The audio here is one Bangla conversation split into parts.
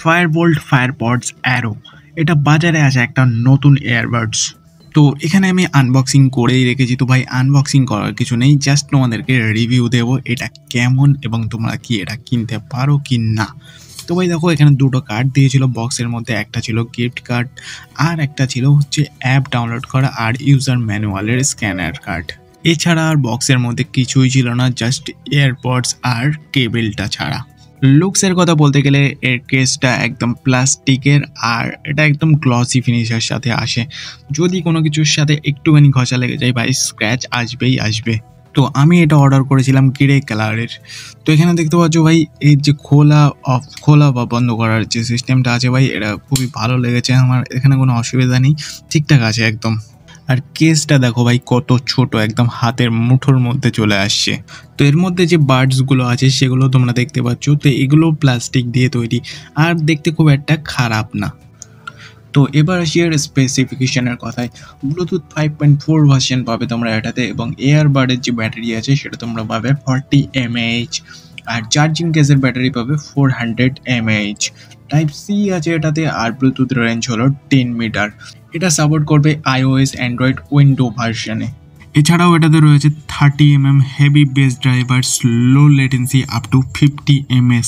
ফায়ারবোল্ট ফায়ারপডস অ্যারো, এটা বাজারে আসা একটা নতুন এয়ারবাডস। তো এখানে আমি আনবক্সিং করেই রেখেছি। তো ভাই আনবক্সিং করার কিছু নেই, জাস্ট তোমাদেরকে রিভিউ দেবো এটা কেমন এবং তোমরা কি এটা কিনতে পারো কি না। তো ভাই দেখো এখানে দুটো কার্ড দিয়েছিল বক্সের মধ্যে, একটা ছিল গিফট কার্ড আর একটা ছিল হচ্ছে অ্যাপ ডাউনলোড করা আর ইউজার ম্যানুয়ালের স্ক্যানার কার্ড। এছাড়া আর বক্সের মধ্যে কিছুই ছিল না, জাস্ট এয়ারপডস আর কেবেলটা ছাড়া। লুকসের কথা বলতে গেলে এর কেসটা একদম প্লাস্টিকের আর এটা একদম গ্লসি ফিনিশের সাথে আসে। যদি কোনো কিছুর সাথে একটুখানি ঘষা লেগে যায় ভাই স্ক্র্যাচ আসবেই আসবে। তো আমি এটা অর্ডার করেছিলাম গ্রে কালারের। তো এখানে দেখতে পাচ্ছ ভাই এই যে খোলা বা বন্ধ করার যে সিস্টেমটা আছে ভাই, এটা খুবই ভালো লেগেছে আমার। এখানে কোনো অসুবিধা নেই, ঠিকঠাক আছে একদম। আর কেসটা দেখো ভাই কত ছোট, একদম হাতের মুঠোর মধ্যে চলে আসছে। তো এর মধ্যে যে বার্ডসগুলো আছে সেগুলো তোমরা দেখতে পাচ্ছ, তো এগুলো প্লাস্টিক দিয়ে তৈরি আর দেখতে খুব একটা খারাপ না। তো এবার আসি এর স্পেসিফিকেশনের কথায়। ব্লুটুথ 5.4 ভার্সন পাবে তোমরা এটাতে, এবং এয়ারবাডের যে ব্যাটারি আছে সেটা তোমরা পাবে 40 mAh, আর চার্জিং কেসের ব্যাটারি পাবে 400 mAh। টাইপ সি আছে এটাতে, আর ব্লুটুথ রেঞ্জ হলো 10 মিটার। এটা সাপোর্ট করবে iOS, অ্যান্ড্রয়েড, উইন্ডো ভার্সনে। এছাড়াও এটাতে রয়েছে 30mm heavy base driver, slow latency up to 50 ms,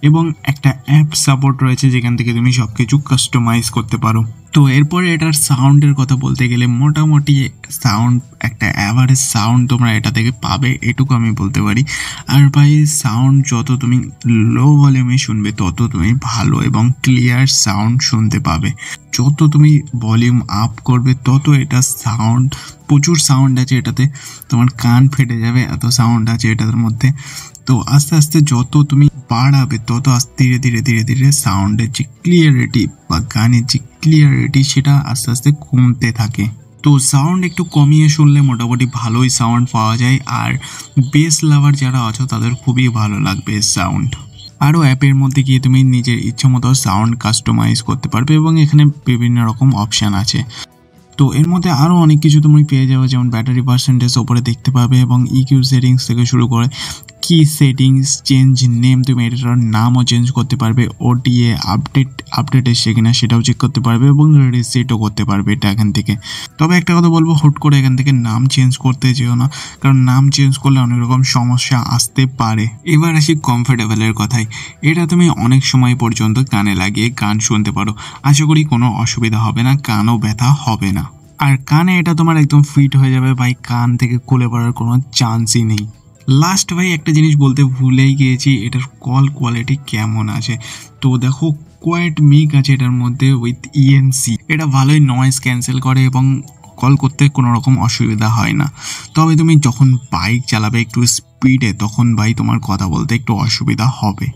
এবং একটা অ্যাপ সাপোর্ট রয়েছে যেখান থেকে তুমি সব কিছু কাস্টমাইজ করতে পারো। তো এরপরে এটার সাউন্ডের কথা বলতে গেলে মোটামুটি সাউন্ড একটা অ্যাভারেজ সাউন্ড তোমরা এটা থেকে পাবে, এটুকু আমি বলতে পারি। আর ভাই সাউন্ড যত তুমি লো ভলিউমে শুনবে তত তুমি ভালো এবং ক্লিয়ার সাউন্ড শুনতে পাবে। যত তুমি ভলিউম আপ করবে তত এটা সাউন্ড, প্রচুর সাউন্ড আছে এটাতে, তোমার কান ফেটে যাবে এত সাউন্ড আছে এটার মধ্যে। তো আস্তে আস্তে যত তুমি বাড়াবে তত ধীরে ধীরে ধীরে ধীরে সাউন্ডের যে ক্লিয়ারিটি বা গানের যে ক্লিয়ারিটি সেটা আস্তে আস্তে কমতে থাকে। তো সাউন্ড একটু কমিয়ে শুনলে মোটামুটি ভালোই সাউন্ড পাওয়া যায়, আর বেস লাভার যারা আছো তাদের খুবই ভালো লাগবে সাউন্ড। আরও অ্যাপের মধ্যে গিয়ে তুমি নিজের ইচ্ছে মতো সাউন্ড কাস্টমাইজ করতে পারবে, এবং এখানে বিভিন্ন রকম অপশান আছে। তো এর মধ্যে আরও অনেক কিছু তুমি পেয়ে যাবে, যেমন ব্যাটারি পার্সেন্টেজ ওপরে দেখতে পাবে, এবং ইকিউ সেটিংস থেকে শুরু করে কি সেটিংস, চেঞ্জ নেম, তুমি এটার নামও চেঞ্জ করতে পারবে, ওটিএ আপডেট এসছে কিনা সেটাও চেক করতে পারবে, এবং রিসেটও করতে পারবে এটা এখান থেকে। তবে একটা কথা বলবো, হুট করে এখান থেকে নাম চেঞ্জ করতে যেও না, কারণ নাম চেঞ্জ করলে অনেক রকম সমস্যা আসতে পারে। এবার আসি কমফোর্টেবলের কথায়। এটা তুমি অনেক সময় পর্যন্ত কানে লাগিয়ে গান শুনতে পারো, আশা করি কোনো অসুবিধা হবে না, কানও ব্যথা হবে না। আর কানে এটা তোমার একদম ফিট হয়ে যাবে ভাই, কান থেকে খুলে পড়ার কোনো চান্সই নেই। লাস্ট ভাই একটা জিনিস বলতে ভুলেই গিয়েছি, এটার কল কোয়ালিটি কেমন আছে। তো দেখো কোয়াইট মিক আছে এটার মধ্যে উইথ ইএনসি, এটা ভালোই নয়েজ ক্যান্সেল করে এবং কল করতে কোনো রকম অসুবিধা হয় না। তবে তুমি যখন বাইক চালাবে একটু স্পিডে, তখন ভাই তোমার কথা বলতে একটু অসুবিধা হবে।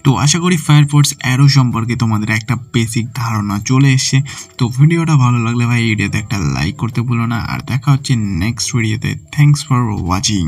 তো আশা করি ফায়ারফোর্স অ্যারো সম্পর্কে তোমাদের একটা বেসিক ধারণা চলে এসছে। তো ভিডিওটা ভালো লাগলে ভাই ভিডিওতে একটা লাইক করতে ভুলো না, আর দেখা হচ্ছে নেক্সট ভিডিওতে। Thanks for watching.